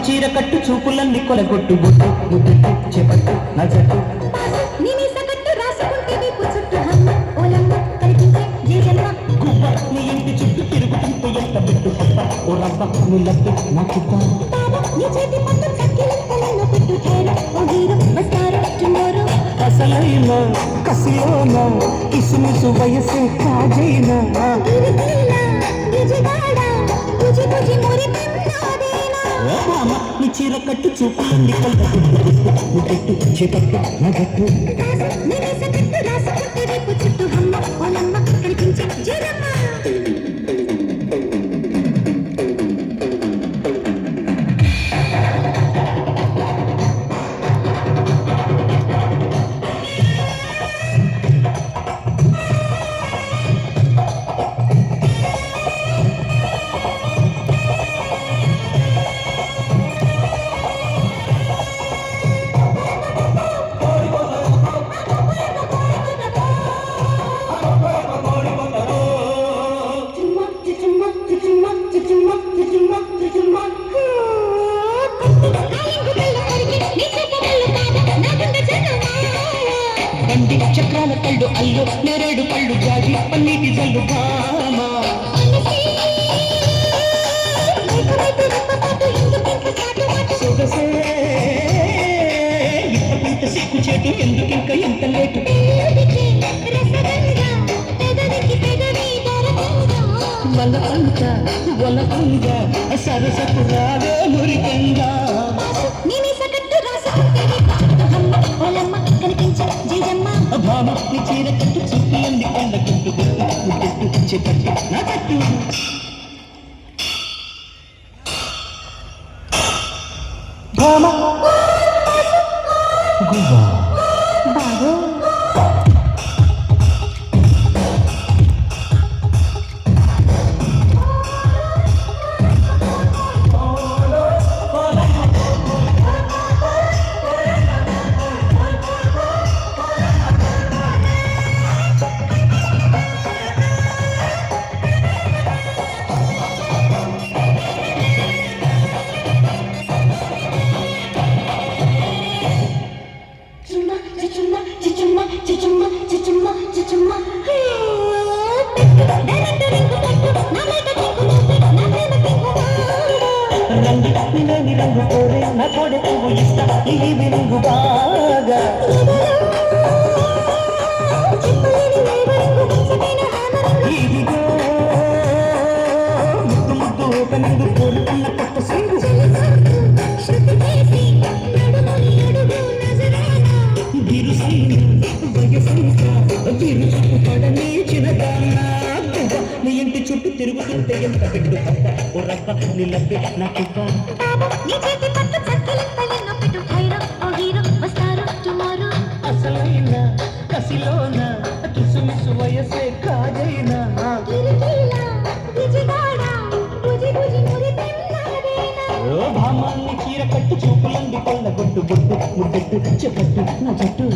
చీర కట్టు చూపులన్నీ కొలగొట్టు బొట్టు ముద్దు చేపట్టు నా జట్టు నీ ఇంటి చుట్టూ తిరుగుతుంటే ఎంత పెట్టు పప్ప ఓ రవ్వ నీ లబ్బి నా చుట్ట అసలైన కసిలోన కిసుమిసు వయసే కాజైనా నీ చీర కట్టు చూపులన్నీ కొలగొట్టు చేపట్టు నా జట్టు బండి చక్రాల కళ్ళు అల్లు నేరేడు పళ్ళు జాగి పన్నీటి జల్లు భామా సొగసే ఇంత సిక్కు చేటు ఎందుకింక ఎంత లేటు వలకంగా వలకంగా సరసపు రావే మురికంగా భామ నీ చీర కట్టు చుట్టూ అంది కొండ గుట్టు గుట్టు చెప్పట్టు నా కట్టు భామ గువ్వా బాబు రంగు కోరే నా కోడె పువ్వు ఇస్తా ఈ వెలుగు బాగా ఇదిగో ముద్దు ముద్దు ఒక నిండు కోరుకున్న కొత్త సింగు బిరుసైన వయసంత బిరుసు పడనే చిన్నదాన్నా నీ ఇంటి చుట్టూ తిరుగుతుంటే ఎంత పెట్టు పప్ప ఓ రప్ప నీ లబ్బే నా కుప్ప అసలైన కసిలోన కిసుమిసు వయసే కాజైనా భామాన్ని చీర కట్టు చూపులంది కొల్ల గొట్టు బొట్టు ముద్దెట్టు చెప్పట్టు నా జట్టు